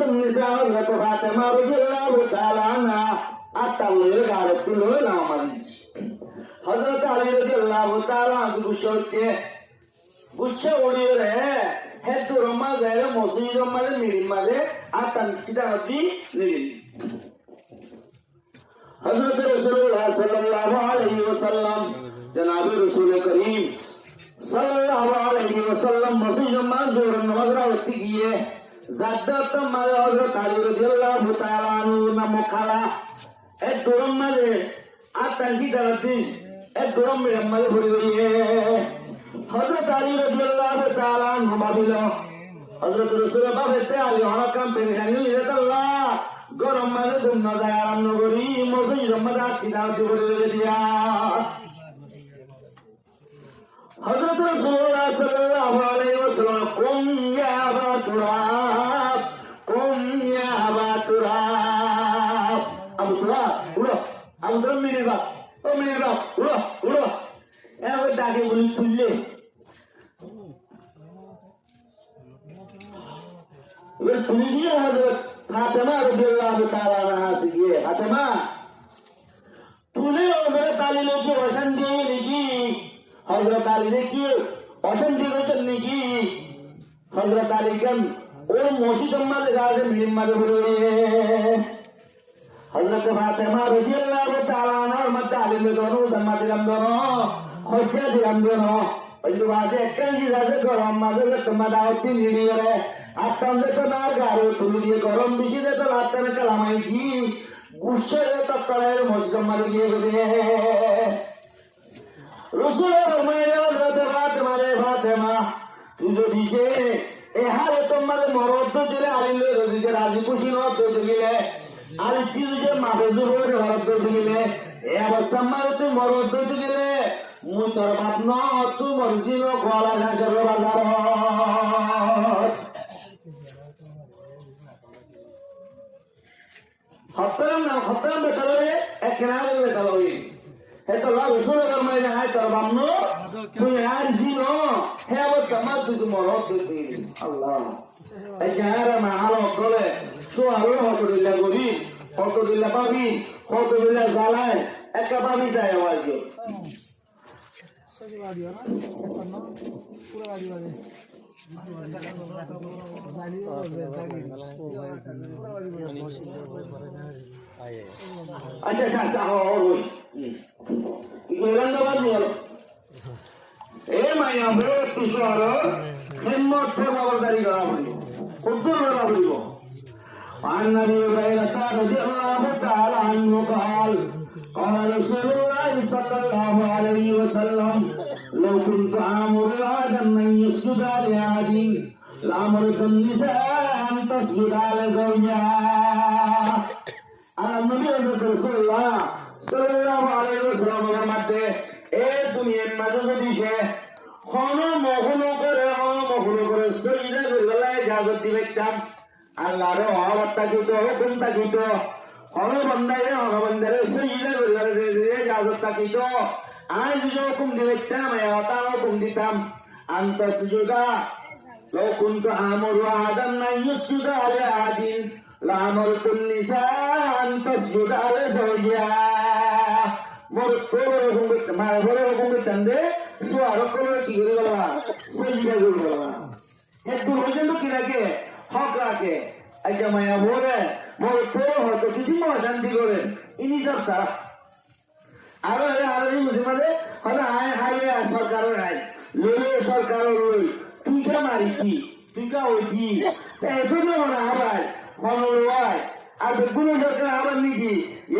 النساء حضرت فاطمہ رضی اللہ تعالی عنہ আত্মালের গাড়ি তুলো নামাজ হযরত আলী রাদিয়াল্লাহু তাআলা গুচ্ছে ওড়িয়ে রে হেতু রমা যায় মসজিদ রমালে মিলি মাঝে আতান কিদাতি নিলি হযরত রাসূলুল্লাহ সাল্লাল্লাহু আলাইহি ওয়াসাল্লাম জনাব রাসূল করিম সাল্লাল্লাহু আলাইহি ওয়াসাল্লাম মসজিদ রমা জোর নামাজ রাখতে গিয়ে জাদ্দাত মালে হযরত আলী রাদিয়াল্লাহু তাআলা নামক খালা এক গরম মাঝে আতান কিদাতি এক গরম মাঝে ভরে গিয়ে হযরত আলী রাদিয়াল্লাহু তাআলা আনহু ভাবিল হযরত রাসূল ভাবতে আলী হরাকাম পেনি জানি আল্লাহ গরম মাঝে দুম না যায় আরাম নগরী মসজিদ রমাদা সিদাতে করে দিয়া হযরত রাসূলুল্লাহ সাল্লাল্লাহু আলাইহি ওয়াসাল্লাম কুম ইয়া আবা তুরাব আবু তুরাব উড়ো আবু তুরাব মিনিবা উড়ো উড়ো এবার ডাকে বলি তুললে এবার তুমি গিয়ে হযরত ফাতেমা রাদিয়াল্লাহু তাআলা আনহা গিয়ে ফাতেমা তুলে হযরত আলী লোকে অশান্তি নাকি হযরত আলী নাকি অশান্তি করছেন নাকি হযরত আলী কেন ওর মসজিদের মাঝে গাছে ভিড় মাঝে বলে হযরত ফাতেমা রাদিয়াল্লাহু তাআলা আনহার মধ্যে আলী লোক জন্ম দিলাম দোনো হত্যা দিলাম দোনো ওই তো বাজে একখান গিলাসে গরম মাঝে তোমার দাওয়াতি নিয়ে রে আত্মান যেত না গাড়ি তুলে দিয়ে গরম বেশি যেত আত্মানে কালামাই কি গুসে তত্তরের মসজিদ মাঝে গিয়ে গেছে রসুলের ফাতেমা রে ফাতেমা তুই যদি সে এ হারে তোমার মরদ দিলে আলিলে রোজিকে রাজি খুশি নত দিলে আর কি যে মাঠে জোরে হরদ দিলে এ অবস্থা মারে তুই মরদ দিলে মুই তোর বাপ ন তুই মরজি ন গলা ঘাসের বাজার হত্তরাম বেতাল এক কেনারে বেতাল হে তো রসুল গরমাই না তোর বাপ ন তুই আর জি ন হে অবস্থা মার তুই মরদ দিলি আল্লাহ এই যারা মাহালো করে সোয়ারো হতো দিলা গরি হতো দিলা পাবি হতো দিলা জ্বালায় একটা পাবি যায় আওয়াজ আচ্ছা আচ্ছা এ মাইয়া বড় তুষার হিম্মত খবরদারি করা বলি উত্তর করা বলিব عن ابي هريره رضي الله تعالى عنه قال قال رسول الله صلى الله عليه وسلم لو كنت امر احدا ان يسجد لاحد لامرت النساء ان تسجد لزوجها النبي رسول الله صلى الله عليه وسلم ফরমাতে এ দুনিয়ার মাঝে যদি সে মহলো করে সইদা গলায় ইজাজত দিবে কাম আল্লাহর অবস্থা কিতো হুকুম থাকিত হনবন্দারে সইদা গলায় ইজাজত থাকিত আজ যে হুকুম দিবে কাম এটা হুকুম দিতাম আন্তসজুদা لو كنت آمر أحدا أن يسجد على أحد لأمرت النساء أن تسجد على زوجها মোর তোর হুকুম চন্দে সোয়ার করে কি করে বলা সইদা করে বলা একটু পর্যন্ত কি রাখে হক রাখে আচ্ছা মায়া বলে মোর তোর হয়তো কিছু শান্তি করে ইনি সব সারা আরো মুসলমানে হলে হাই সরকারের হাই লইলে সরকারের লই তুই কা মারি কি তুই কা ওই কি এখন মনে আবার মনোয় আর বেগুলো সরকার আবার নাকি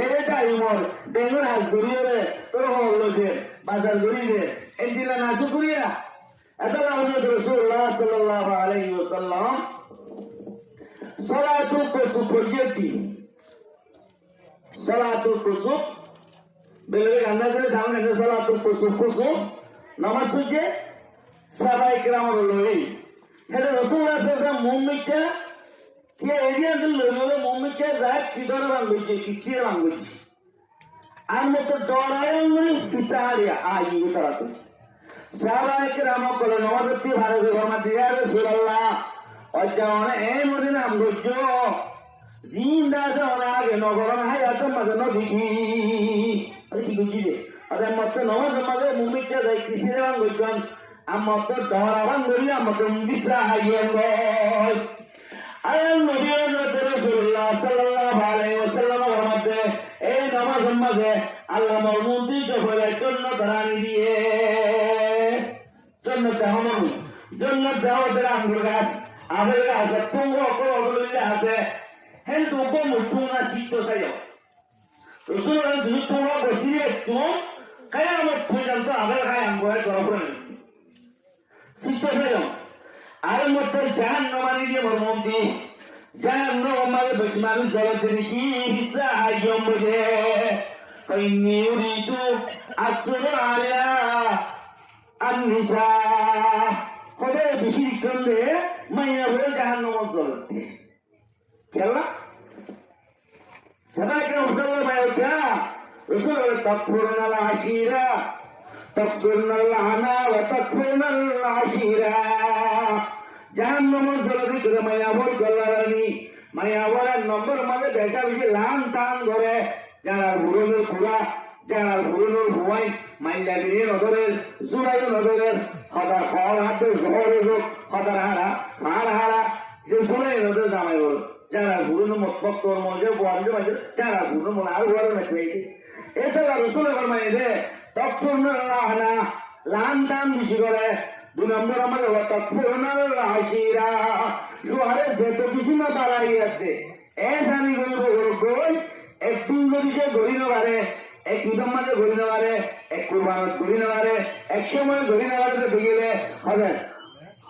এটাই মোর বেগুন হাজ ধরিয়ে রে তোর হল যে বাজার ধরিয়ে এই জেলা নাশু করিয়া এত হযরত রাসূলুল্লাহ সাল্লাল্লাহু আলাইহি ওয়াসাল্লাম সালাতুল কুসুফ পড়িয়েছি সালাতুল কুসুফ বেলে গান্না করে সামনে সালাতুল কুসুফ নামাজ পড়ে সাহাবায়ে কেরাম লই এটা রাসূলুল্লাহ সাল্লাল্লাহু আলাইহি ওয়াসাল্লাম মুমিনটা ये एरिया दिल लोगों मुंबई के जात किधर बांध गई किसी बांध गई आम तो डराए नहीं पिछाड़िया आज ये तरह तो सारा एक रामा को नवाज़ती भारत के वर्मा दिया रे सुरल्ला অজ্ঞানে এই নদী নাম গজ্য জিন্দা জন আগে নগরন হায়াত মাঝে নদী কি বুঝি রে আরে মতে নমাজ মাঝে মুমিটা যাই কিসিরে বাং গজ্জন আমত দহরাবান গরি আমত দিসা হাইয়েন গয় আয়ান নবী হযরত রাসূলুল্লাহ সাল্লাল্লাহু আলাইহি ওয়াসাল্লামের মধ্যে এই নামাজ মাঝে আল্লাহ মওজুদিকে হলে জান্নাত রানি দিয়ে জান্নাত হামন জান্নাত দাওয়াতের আঙ্গুর গাছ আপেল গাছ তুঙ্গ অকলে আছে হেন তুঙ্গ মুতুঙ্গা চিত্ত চাইও রাসূলুল্লাহ যদি তোমরা বসিয়ে একটু কিয়ামত পর্যন্ত আপেল খায় আঙ্গুরের গরম চিত্ত চাইও আর মধ্যে জাহান্নামানি দিয়ে মর্মন্তি জাহান্নামারে বেশমানি জলতে কি হিসা আইয়ম বুঝে কইনি উরিতু আকসুর আলা আননিসা কবে বেশি করলে মাইয়া হয়ে জাহান্নাম জলতে খেলা সবাইকে উসল্লা মাইয়া রসুল তকফুরনা আল আশিরা تكفرن اللعنة وتكفرن العشيرة جهنم জলদি করে মায়াবর গলারানি মায়াবরের নম্বর মানে বেশা বেশি লান টান ধরে যারা হুরুনের খুড়া যারা হুরুনের হুয়াই মাইলা বিয়ে নজরের জুড়াই নজরের হদার খর হাতে জহরের হোক হদার হারা যে জুড়াই নজর জামাই হল যারা হুরুনের মতপক্তর মজে বন্ধে মাঝে যারা হুরুন মনে আর হুয়ারও নেই এছাড়া রসুলের ফরমাই দে লান টান বেশি করে দুই নম্বর আমাদের যেত কিছু না বাড়াই আছে এ জানি গরিব একদিন যদি সে গড়ি নেবারে এক ঈদম মাঝে গড়ি নেবারে এক কুরবানত গড়ি নেবারে এক সময় গড়ি নেবারে গেলে হবে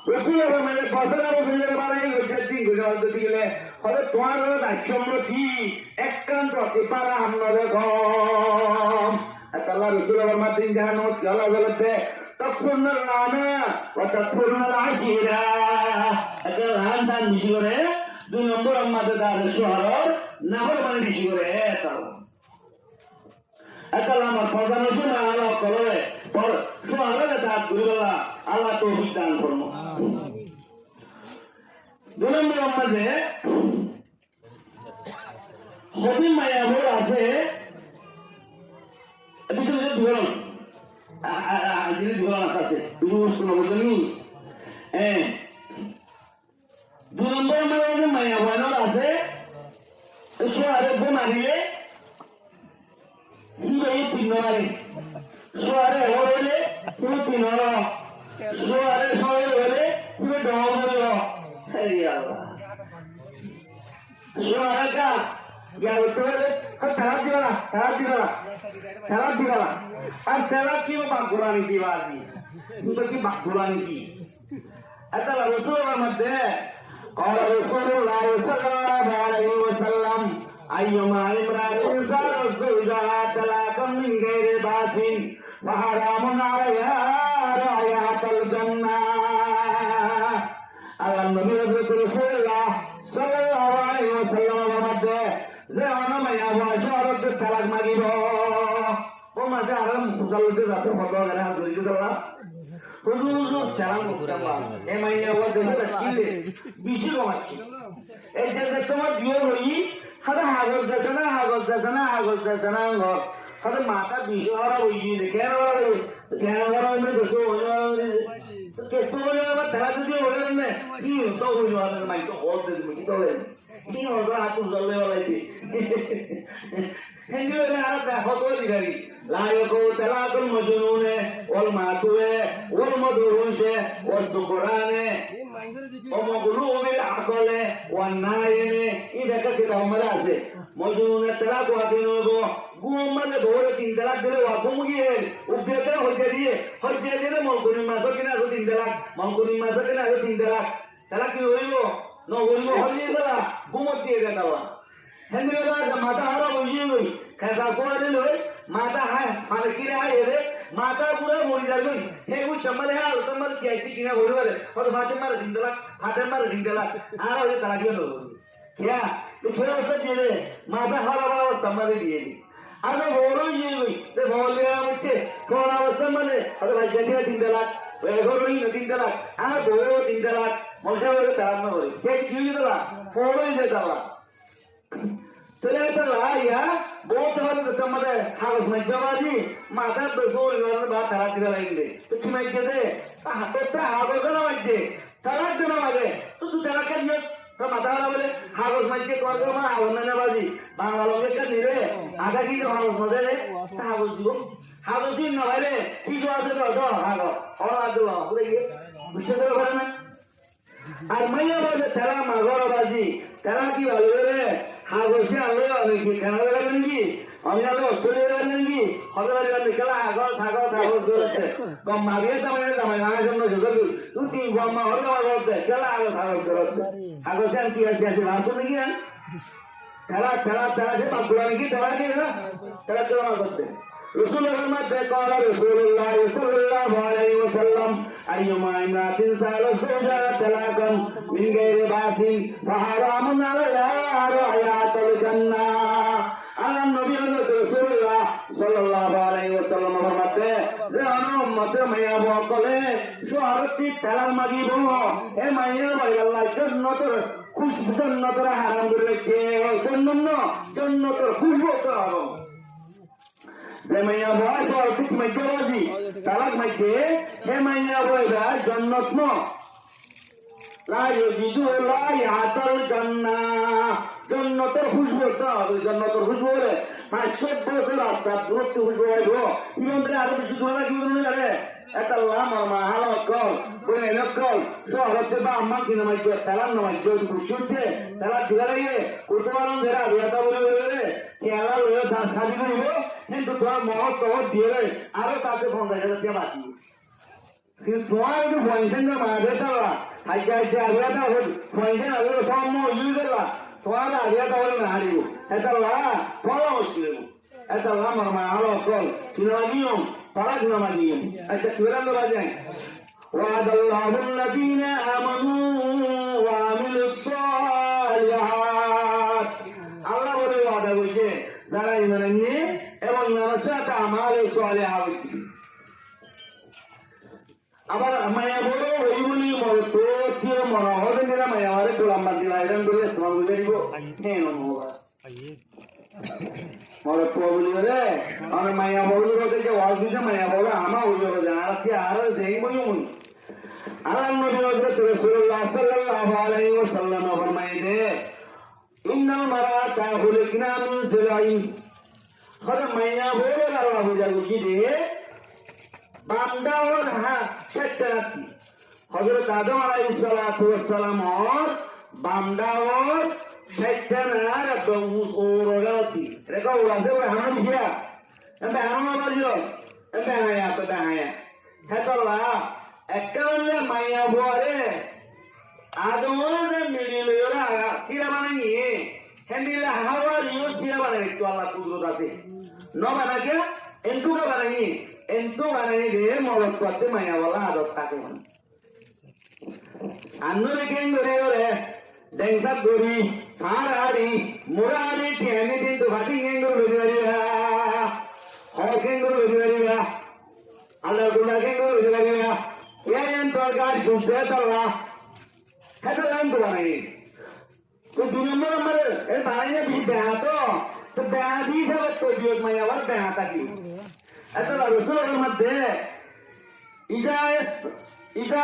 রসুলের মানে বছর বছর বাড়াই দিন গড়ি নেবারে গেলে হবে তোমার দায়িত্ব কি একান্ত পারা আপনাদের ঘম আল্লাহ রসুলের মাতিন জাহান্নামত গলা জ্বলতে তকফুরন আল-লানা ওয়া তাকফুরন আল-আশিরা এটা লান টান বেশি করে দুই নম্বর আমাদের দাঁড়ে শহর নাফরমানি বেশি করে এটা আমার প্রধান হচ্ছে না আল্লাহ করে পর শহরে দাঁত ঘুরিবেলা আল্লাহ তৌফিক দান করবো দুই নম্বর আমাদের হদিম মায়াবুর আছে ভিতরে ধরুন যিনি ধরুন আছে দুই নম্বর আমাদের মায়া বানর আছে সোয়ারে বোন আনিলে তিন নম্বরে সোয়ারে হলে তুমি তিন সোয়ারে সবাই হলে তুমি ডল সোয়ারে কা আর তেরা কি বাঘুরানি দিবাজি কি বাঘুরানি কি এটা রসুলের মধ্যে قال رسول الله صلى الله عليه وسلم أيما امرأة زارت زوجها طلاقا من غير بأس فحرام عليها رائحة الجنة আল্লাহ নবী হযরত রাসূলুল্লাহ সাল্লাল্লাহু আলাইহি ওয়াসাল্লামের মধ্যে যে অনামায়া ওয়াজরত তালাক মাগিব ও মাঝে আরাম মুসাল্লিতে যাতে ফটো করে হাত ধরে দিলা হুজুর তালাক মুক্তামা এ মাইয়া ওয়া দেখে কিলে বিশি কমাচ্ছি এই যে তোমার বিয়ে হই খালি হাগজ দেছে না ঘর খালি মাথা বিশি হরা হইজি কেন হরা আমি বসে কেসো বলে আবার তারা যদি বলেন না কি তো হইল আমার মাই তো বলতে কি বলেন কি হলো হাত জ্বলে বলাইতে হেঙ্গে আর দেখো তো দিগারি লায়কো তালাকুল মজনুনে ওয়াল মাতুয়ে ওয়াল মদরুশে ওয়াস সুকরানে ওমগলুবিল আকলে ওয়ান নাইনে ইদাকা কি আমরা আছে মজনুনে তালাক ওয়াদিনগো গুমমালে ধরে তিন তালাক দিলে ওয়াকুমগিয়ে উদ্দেতে হইতে দিয়ে মলকুনি মাসো কিনা আছে তিন তালাক মলকুনি মাসো কিনা আছে তিন তালাক তালাক কি হইব ন হইব হলিয়ে গেলা গুমত দিয়ে দেওয়া হেন্দ্রে মাথা হারা বুঝিয়ে গই খেসা করে লই মাথা হায় মানে কি রে মাথা পুরো মরি যাবে হে ও চমলে হাল তোমার কি আইছি কিনা বলি বলে আর ফাতেমার জিন্দালা আর ওই তারা কি হলো क्या तो फिर उससे चले माता हरा बाबा सम्मान दिए अरे बोलो ये गई तो बोल दिया मुझे कौन आवाज सम्मान अरे भाई जल्दी 3 लाख वे गोरो ही 3 लाख आ बोलो 3 लाख মশা বলে তারা না বলে কে কি হয়ে গেল পড়ে যেতে পারা চলে যেতে ইয়া বহুত হলে তোমাদের হাউস মধ্যবাজি মাথা দোষর বা তারা দিতে লাগবে তো কি মাইকে দে হাতটা হাগজ না মাইকে তারা দিতে লাগে তো তুই তারা কেন তো মাথা বলে হাগজ মাইকে করবে মা হাগজ না বাজি বাংলা লোকের কাছে নিলে আধা কি হাগজ মজা রে হাগজ দিব হাগজ দিন না ভাই রে ঠিক আছে তো হাগজ ওরা দিল বুঝে গিয়ে বুঝতে পারে না আর মাইয়া বলে তারা মাগর বাজি তারা কি ভালো রে হাগসে আলো নাকি কানাডা লাগবে নাকি আমি আলো অস্ট্রেলিয়া লাগবে নাকি হতে পারি না খেলা আগল ছাগল ছাগল করতে কম মাগিয়ে জামাই আমার জন্য যোগাযোগ তুই কি গম্মা হল করতে খেলা আগল ছাগল করতে হাগসে আর কি আছে ভাষণ নাকি খেলা খেলা খেলা সে বাগুলা নাকি খেলা কি না খেলা কেমন করতে رسول الله قال رسول الله صلى الله عليه وسلم أيما امرأة سألت زوجها طلاقا من غير بأس فحرام عليها رؤية الجنة على النبي رسول الله صلى الله عليه وسلم فرماتے যে উম্মতে মাইয়া বকলে শহরতি তালাক মাগিব এ মাইয়া ভাই আল্লাহ জান্নাতের খুশবু জান্নাতের হারাম করে রেখে জান্নাতের খুশবু তো হারাম যে মাইয়া বয় সঠিক মধ্যবাজি তালাক মাইকে হে মাইয়া বয়রা জন্নত ন জন্নতের খুশবু জন্নতের খুশবু বলে 500 বছর রাস্তা দূরত্ব খুশবু হইব ইমান আরো বেশি দূর না কি বলুন জানে একটা লামা মাহাল কল কোন এলকল শহরতে বা আম্মা কিনা মাইকে তালাক না মাইকে খুশি হচ্ছে তালাক দিলা লাগে করতে পারেন যারা বিয়াটা বলে বলে খেলা লয়ে শাদি করিব কিন্তু তোমার মহৎ দিয়ে আরো তাতে 50,000 টাকা বাঁচি কিন্তু তোমার একটু পয়সা না মাঝে তারা হাইকে হাইকে আগে পয়সা আগে সম ইউজ করলা তোমার আগে তাহলে না হারিব এটা লা ফল মুশকিল এটা লা মারমা আলো কল কিনা নিয়ম তারা কিনা নিয়ম আচ্ছা কিরান বাজে وعد الله الذين آمنوا وعملوا الصالحات আল্লাহ বলে ওয়াদা করেছে যারা ঈমান আনে এবং ইমানের সাথে আমাল সালেহা হইছে আবার মায়া বড় ওই বলি মরতো কি মরা হবে না মায়া আরে গোলাম বান্দি লাইরান করে ইসলাম বুঝে দিব হ্যাঁ নমবা মরতো বলি রে আর মায়া বড় বলতে যে ওয়াজ দিছে মায়া বড় আমা হইল জানা কি আর দেই মইও মই আল্লাহ নবী হযরত রাসূলুল্লাহ সাল্লাল্লাহু আলাইহি ওয়াসাল্লাম ফরমাইলে ইন্নাল মারাতা খুলিকনা মিন সিলাইন খদ মাইয়া বড় আল্লাহ বুঝা বুঝি দে বান্দা और हां शक्ति हजरत आदम अलैहिस्सलातु वस्सलाम और बांदा और शैतान रब्बुस औरगती रेको वादे हम किया एंबे हम बाजियो एंबे आया हेतला एकले माया बोरे आदम ने मिडिल योरा सिरा बानाई हेंदिला हवा रियो सिरा बानाई तो अल्लाह कुदरत আছে न बना के इनको का बनाई entu banai de molot kuat maya wala adot takun annu reken gore dengsa gori harari murari tiani din to hati ngengor lugariya hokengor lugariya alla gunagengor lugariya yan to gar jumte talla hatalan to banai to dunamar mar e banai bi to baadi sabat to diot maya war behata ki أتلا رسول المدة إذا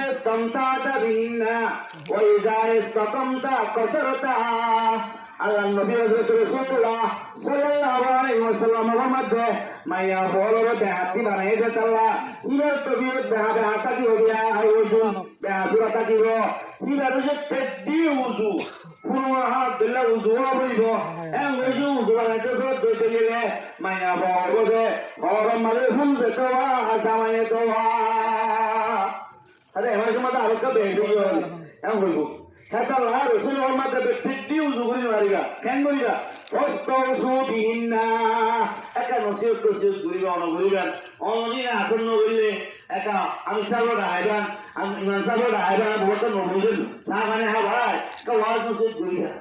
استمتعت بهن وإذا استقمت كسرت على النبي رسول الله صلى الله عليه وسلم المدة ما يقول بهاتي بناي جتلا إذا تبيت بهاتا كي هو بيا هيوجو بهاتورا كي هو إذا رجت تدي وزو পুরোহা দিলে উজুয়া বইব M উজু উজুয়া লাগে সব দইতে গেলে মায়া বড় গরম মালে ফুল দেখবা আসামায়ে তোবা আরে এবার সময় আরো কা বেড়ে গেল এম বলবো সেটা লা রসুল মোহাম্মদ ব্যক্তি উজু করি মারিবা কেন করিবা ওয়াসতাউসু বিহিন্না একা নসিহত করছে ঘুরিবা অনঘুরিবা অনদিনে আসন্ন করিলে একা আমি সাবর হাইবান আমি ইমান সাবর হাইবান বহুত নবুজুল সাহানে হা ভাই তো ওয়াজ নসিহত করিবা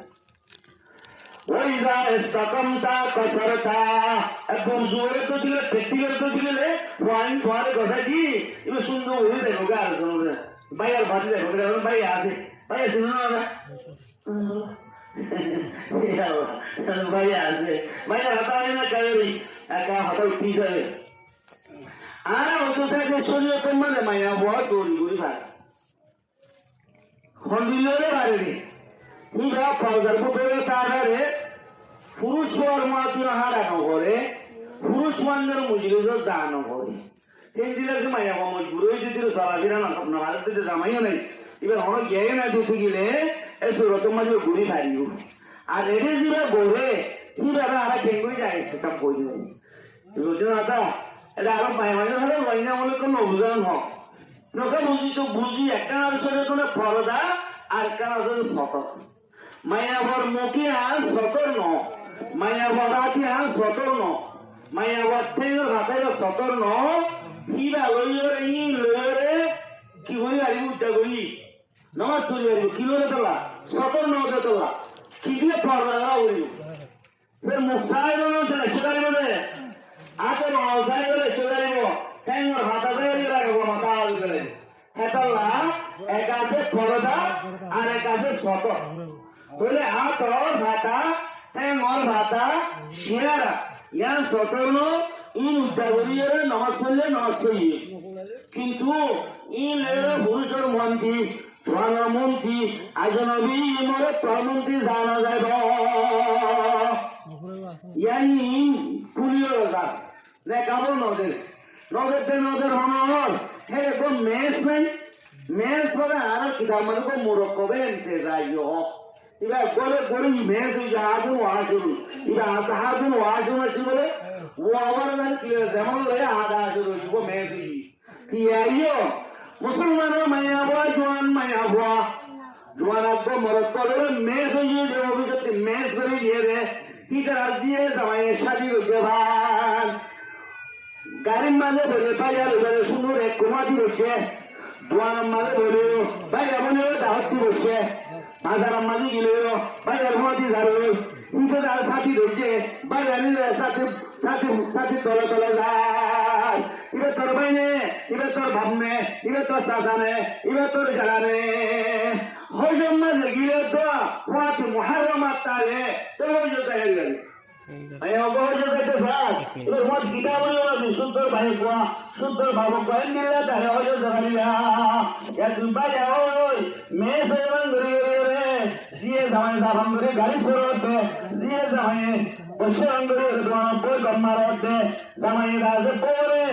ওইজা ইসতাকামতা কসরতা একদম জোরে তো দিলে ব্যক্তিগত দিলে ওয়াইন তোয়ারে কথা কি এবার সুন্দর হয়ে দেখো গা আর বাইয়ার ভাতি দেখো বাইয়া আছে বাইয়া ছিল না বাইয়া আছে বাইয়া হাতা হয় না কারি একা হাতা উঠি যাবে আর অত থাকে শরীরে কমালে মাইয়া বড় তৈরি করি ভাই খন্ডিলে বাড়ি ইরা ফলদার পুত্রে তারে পুরুষ মাতির হারা করে পুরুষ মান্দের মুজরিদের দান করে তিন দিনের মাইয়া মজবুর হয়ে যদি চলাফেরা না ভারত দিতে জামাইও নেই এবার অনেক গেয়ে না দিতে গেলে এই সুরত মাঝে ঘুরি হারিব আর এটি যেটা গড়ে এবার আর ঠেঙ্গুই যায় সেটা বই দেয় বুঝছেন না এটা আরো মায়ের মাঝে হলে মাইনা মনে কোনো অভিযান হোক নৌকা বুঝি তো বুঝি একটা আসলে কোনো ফরদা আর কার আসলে সতর্ক মাইয়া ভর মুখে আর সতর্ক মাইয়া ভর রাখি আর সতর্ক মাইয়া ভর থেকে রাখাই সতর্ক কিরা লইরে ই লইরে কি বলি আর উঠা বলি নমাজ পড়ি আর কি লইরে তোলা সতর্ক নতে তোলা কি দিয়ে ফরদা বলি ফের মুসাই বলে সেটাই বলে আতে নজাই বলে সেটাই বলে ঠ্যাঙ্গর হাতা দিয়ে রাখবো মাথা আলু করে হেতলা এক আছে ফরদা আর এক আছে সতর্ক বলে হাতর ভাতা ঠ্যাঙ্গর ভাতা শিয়ারা ইয়ার সতর্ক ইন উদ্যাগরিয়ে নমাজ পড়লে নমাজ পড়িয়ে কিন্তু ইন লেগে পুরুষের মন্ত্রী জোয়ানের মন্ত্রী আজনবী মরে প্রমন্ত্রী জানা যাব ইয়ানি পুলিও রাজা দেখাবো নদের নদের নদের হনর হে কোন মেস নাই মেস করে আর কিতাব মানে কোন মুরক্কবে এনতে যাইও এবার গলে গলে মেস হয়ে যায় আগুন ওয়াজুন এবার আগুন ওয়াজুন আছে বলে ও আবার যেমন লাগে আদা আসুন ও মেস হয়ে কি আইও মুসলমানের মায়া হওয়া জোয়ান মায়া হওয়া জোয়ান আব্বা মরত করে মেস হয়ে যে অভিযোগ মেস করে দিয়ে রে কি তারা দিয়ে জামাইয়ের শাদি হইতে ভাই গাড়ির মাঝে বলে ভাইয়া এবারে শুনুন এক কুমাদি বসে দোয়ার মাঝে বলে ভাই এমন দাওয়াতি বসে মাঝার মাঝে গেল ভাইয়ার মাঝে ঝাড়ো কিন্তু তার সাথী ধরছে ভাইয়া নিলে সাথে সাথে সাথে তলে তলে যায় এবার তোর বাইনে এবার তোর ভাবনে এবার তোর চাচানে এবার তোর জানানে হজম মাঝে গিয়ে তো ওয়াতি মুহাররমাত তালে তোর হজম যায় গেল আমি অবহজ করতে চাই এবার মত গীতা বলি ওরা সুন্দর ভাই কোয়া সুন্দর ভাবক কয়েন দিলে তাহলে হজ জানিয়া ইয়া তুই বাইরে ওই মেয়ে সেবন করে রে জিয়ে জামাই দাম করে গাড়ি সরতে জিয়ে জামাই বসে অঙ্গরে দোয়া বই গম্মারতে জামাই রাজে পরে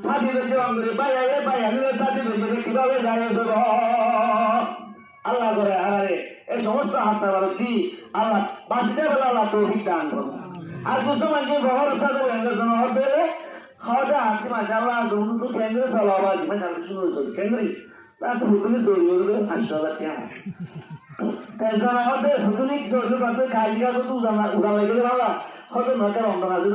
সাথী যে অঙ্গরে বাইরে বাইরে সাথী যে কিভাবে দাঁড়িয়ে দেব আল্লাহ করে আরে এই সমস্ত হাসপাতাল আল্লাহ বাঁচতে বলে আল্লাহ তৌফিক দান করুন আর দুটো মানুষের ব্যবহার সাথে লেনদেন হবে খাওয়া হাতে মাসাল্লাহ দুটো কেন্দ্রে চলাবাজ মাসাল শুরু হয়েছে কেন্দ্রে তার তো হুতুনি চলি হলে 5,000 টাকা কেন্দ্র হবে হুতুনি চলি করতে খাইয়া তো উড়ান লেগে ভালো হয়তো নটার অন্ধ হাজির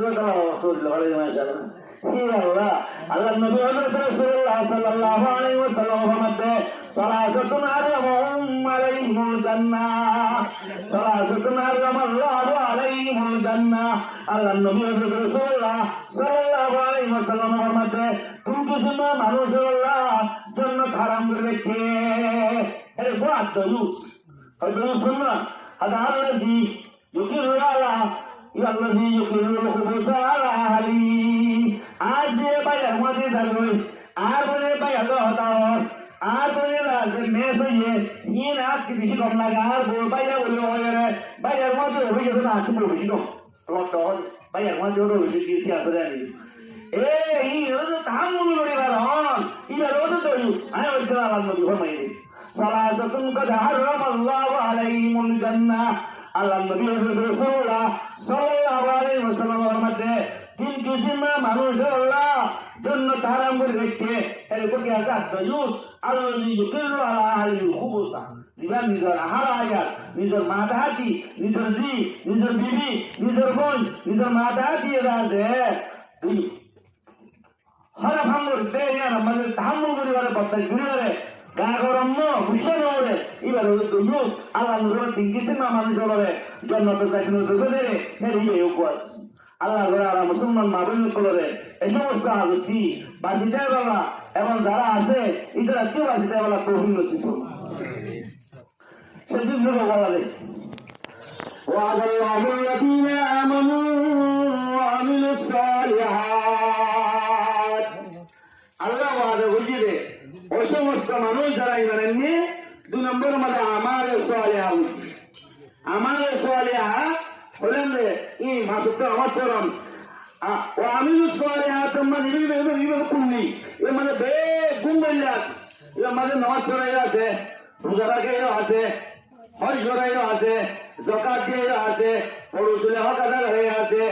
চলল ভালো মাসাল্লাহ হে আল্লাহ আল্লাহ নবী রাসূলুল্লাহ সাল্লাল্লাহু আলাইহি ওয়াসাল্লাম ফরমাতে সালাসাতুন হারামাহুম আলাইহিমুল জান্নাহ সালাসাতুন হারামাল্লাহু আলাইহিমুল জান্নাহ আল্লাহ নবী রাসূলুল্লাহ সাল্লাল্লাহু আলাইহি ওয়াসাল্লাম ফরমাতে তুমি কিছু না মানুষের আল্লাহ জান্নাত হারাম করে রেখে এর বাদ দয়ুস হয়তো শুননা আল্লাহ আল্লাহি ইউকিরু আলা ইয়াল্লাহি ইউকিরু খুবুসা আলা আলি আজ যে বাইরে মধ্যে যাবে আর বলে বাইরে হতাওয়ার আর বলে রাজে মেস হয়ে ইন আজ কি বেশি কম লাগে আর বাইরে বলে হয় বাইরের মধ্যে হয়ে যেত না তুমি বেশি কম তোমার বাইরের মধ্যে হলো বেশি কি আছে জানি এই হলো তামুল করে বারণ ইবার ওটা তো আমি বলতে আল্লাহ নবী ফরমাই সালাসাতুন কাদ হারামাল্লাহু আলাইহিমুল জান্নাহ আল্লাহ নবী রাসূলুল্লাহ সাল্লাল্লাহু আলাইহি ওয়াসাল্লাম ফরমাতে তিন কিসিমের মানুষের আল্লাহ জন্য হারাম করে রেখে এরপর কি আছে আত্ময়ুস আল্লাহ ইউকিরু আলা আহলিল খুবুসা দিবা নিজের হারায়া নিজের মাথা হাতি নিজের জি নিজের বিবি নিজের বোন নিজের মাথা দিয়ে রাজে তুই হরা ভাঙর দেয়া আমাদের তাহাম্মুল করিবারে বত্তাই ঘুরে গা গরম বুঝে নরে এবার তুই আল্লাহ নবী তিন কিসিমের মানুষের জন্নত চাইনো দেবে মেরি উপবাস আল্লাহ মুসলমান মা বোন করে এই সমস্ত আলোচি বাজিদার বাবা এবং যারা আছে ইতারা কেউ আছে তাই বলা কঠিন নসিব সেজন্য বলা যায় وعد الله الذين آمنوا وعملوا الصالحات আল্লাহ ওয়াদা বুঝিয়ে ওই সমস্ত মানুষ যারা ইমান নিয়ে 2 নম্বর মধ্যে আমারে সালিহা আমারে সালিহা হলেন এই মাসুদ আমার চরম ও আমিলু সালিহাত মানে ইবে কুল্লি এর মানে বে গুণ বললাস এর মানে নামাজ পড়াই আছে রোজা রাখে আছে হজ করাই আছে যাকাত দিয়ে আছে পরশুলে হক আদা করে আছে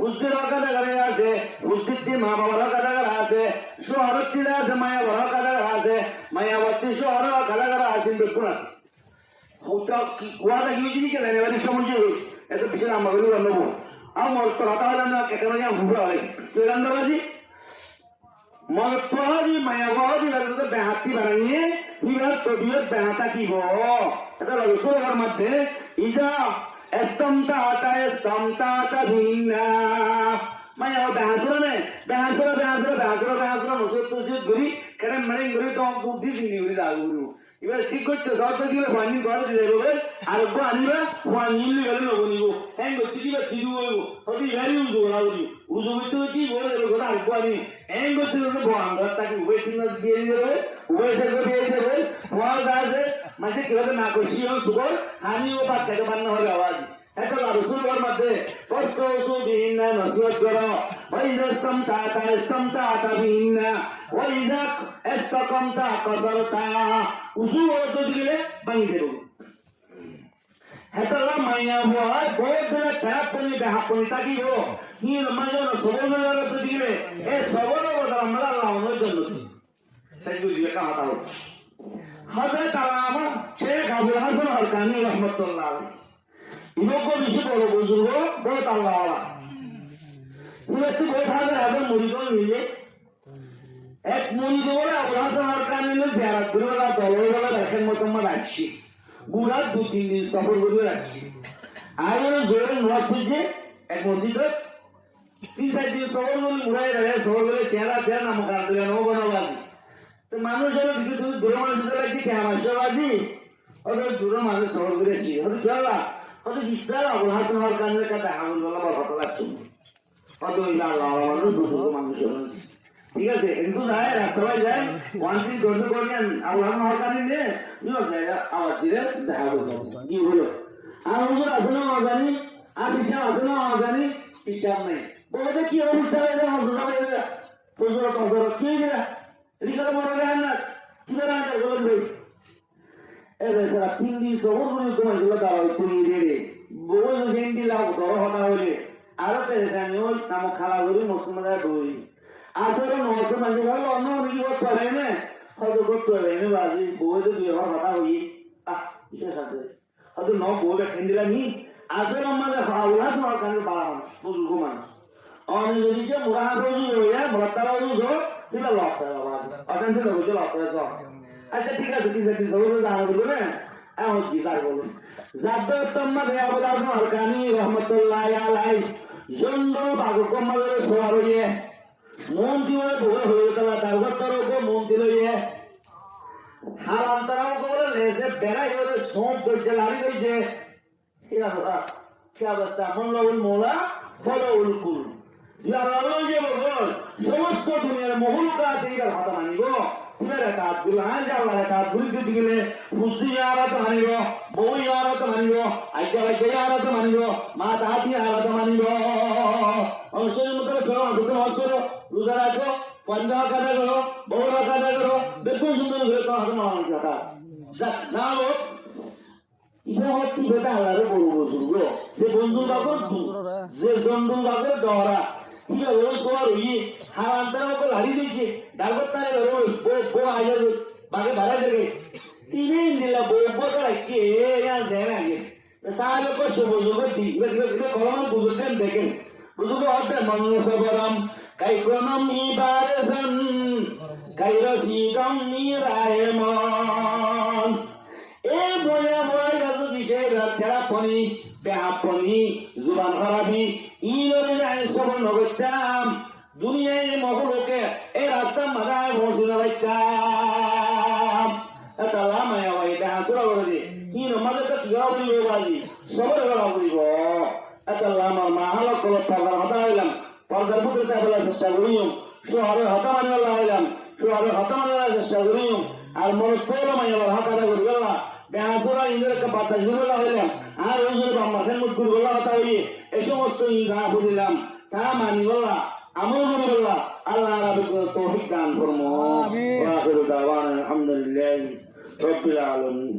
উজদের হক আদা করে আছে উজদির মা বাবার হক আদা করে আছে শহরത്തിൽ আছে মায়া বাবার হক আদা করে আছে মায়াবতী শহর হক আদা করে আছে বেকুন আছে ওটা কি ওয়াদা কি যদি কেন এবারে সমঝে এত বিশাল আমাকে নেবো আমার তো রাতা হলে না কেন না ঘুরা হয় তুই রান্দাবাজি মলপহাজি মায়াবাজি লাগতে বেহাতি বানিয়ে বিরাট তবিয়ত বেহাতা কি গো এটা রসুলের মধ্যে ইজা এস্তমতা ভিন্না মায়া বেহাসুরা নসুর তসুর ঘুরি কেন মানে ঘুরি তো বুদ্ধি দিনি ঘুরি দাগুরু এবার ঠিক করছে সব তো দিলে পানি ঘরে দিয়ে দেবে আর আনিবা নিলে গেলে নেবো নিব হ্যাঁ করছি দিবা ঠিক হইব হয়তো ইহারি উজো না উজো করতে কি বলে দেবে কথা আর আনি হ্যাঁ করতে আমরা তাকে উভয় চিহ্ন দিয়ে দেবে উভয় থেকে দিয়ে দেবে তোমার কাছে মাঝে কিভাবে না করছি সুগর হানি ও বাদ থেকে বান্ন হবে আওয়াজ এত রসুলের মধ্যে কষ্ট বিহীন নসিহত করো ওইজা স্তমতা বিহীন ওইজা এস্তকমতা কসরতা উজু অর্থ দিলে ভাঙি দেব হেতলা মাইয়া বয় বহুত দিলে খারাপ করি বেহা করি থাকিব হি মাঝে সবল অর্থ দিলে এ সবল বদল আমরা লাউনের জন্য সেগুলো দিয়ে কামাতা হচ্ছে হযরত আল্লামা শেখ আবুল হাসান হরকানি রহমাতুল্লাহ আলাইহি ইনকো বেশি বড় বুজুর্গ বহুত আল্লাহওয়ালা একটু বোঝাবে আগে মুড়িদল মিলে এক মুড়িদ বলে আবুল হাসান হরকানি মিলে জিয়ারত করে ওরা দলবেলা দেখেন মোতাম্মদ আসছি বুড়া 2-3 দিন সফর করে আসছি আর ওরা জোরে নোয়াজ হয়েছে এক মসজিদে 3-4 দিন সফর করে মুড়াই রহে সফর করে চেহারা দেন নাম কার দিলেন ও বনবাজি তো মানুষ হলো দিকে তুমি দূরে মানুষ লাগছি কেমন আশাবাজি ওদের দূরে মানুষ সফর করেছি হয়তো চলা হয়তো বিশ্বাস আবুল হাসান হরকানির কাছে আমল বলা বড় কথা লাগছে হয়তো মানুষ ঠিক আছে কিন্তু যায় রাস্তায় যায় ওয়ানসি গন্ধ করেন আবুল হাসান হরকানি নিয়ে জায়গা আবার দিলে দেখা বলতো কি হলো আর হুজুর আছে না জানি আর হিসাব আছে না জানি হিসাব নেই বলতে কি অবস্থা হয়ে হুজুর হুজুর কি রিকালে মনে রাখেন না কি রাখেন বলেন ভাই এবার 3 দিন সবর করে কমাইছিল দাঁড়াই তুই দিয়ে বউ যেদিন লাভ ধর হতা হইলে আরো পেরেছানি ওই নাম খালা করি মুসলমানরা বই আসলে নশো মানুষ ভালো অন্য অনেক করতে পারে না হয়তো করতে পারে না বাজি বউ তো দুই ঘর হতা হই কিসের সাথে হয়তো বউ দেখেন দিলামি আসলে আমাদের হাওলা সবার কারণে বাড়া মানুষ বুঝবো মানুষ অনেক যদি যে মোড়া হাঁস হইয়া ভরতারা দিলা লক করে বাবা অশান্তি হচ্ছে লক করে আচ্ছা ঠিক আছে সবাই জানা বলবো না এমন কি তার বলুন জাদ্দার তাম্মা দেয়া বলে আপনার হরকানি রহমতুল্লাহ আলাই জন্ড ভাগকমালের সোয়ার হইয়ে মন দিয়ে ভোগে হয়ে গেল তার উপর মন দিল ইয়ে হারাম তারাও করে লেসে বেড়াই করে সোঁপ ধরছে লাড়ি ধরছে কি অবস্থা মন লগল মোলা ফলো উলকুল সমস্ত দুনিয়ার মহুল কাজ এইবার হাতা মানিব ফুলের কাজ গুলো আল্লাহ কাজ ঘুরিতে গেলে বুঝতে আরাতে মানিব বউ আরাতে মানিব আজ্ঞা আরাতে মানিব মা তাহাতি আরাতে মানিব অবশ্যই মতো সর রোজা রাখো পঞ্জাব কাজা করো বউরা কাজা করো দেখুন সুন্দর করে তো হাতে মানানোর কথা না হোক ইটা হচ্ছে বেটা আল্লাহরে বড় বুজুর্গ যে বন্ধু বাবর যে জন্ডু বাবর ডরা ঠিক আছে রোজ সবার হইয়ে হারান্তরা ওকে লাড়ি দিয়েছে ডাকর তারে রোজ বউ আগে বাগে ভাড়া দেবে তিনে দিলা বউ বকা রাখছে দেন আগে সাহায্য করছে বুজুর্গ ঠিক কলম বুজুর্গেন দেখেন বুজুর্গ হতে মঙ্গ সবরম কাইকনম ইবারেজন কাইরসিগম নিরায়মন এ বয়া বয়া গাজু দিছে থেরাপনি বেহাপনি জুবান খারাপি ইরে যায় সব নগতাম দুনিয়ায় মহলকে এই রাস্তা মাথায় পৌঁছানো পাইতাম এটা লামায়া ভাই এটা হাসুরা করে দি কি নমাজে তো কিয়া বলিব বাজি সবার করা বলিব এটা লামার মাহালক কলত থাকার হতা হইলাম পর্দার পুত্র তাহলে চেষ্টা করিও শহরে হতা মানিওয়ালা হইলাম শহরে হতা মানিওয়ালা চেষ্টা করিও আর মনে তোলা মাইয়াবার হতা করে গেল বেহাসুরা ইন্দ্রকে পাতা জুড়লা হইলাম আর ওই জন্য মাথের মুখ গুরুগোল্লা হতা হইয়ে এই সমস্ত ইন্ধা বুঝিলাম তা মানিওয়ালা আমল করল্লাহ আল্লাহ রাব্বুল তৌফিক দান ফরমো ওয়া আখিরু দাওয়ানা আলহামদুলিল্লাহি রাব্বিল আলামিন।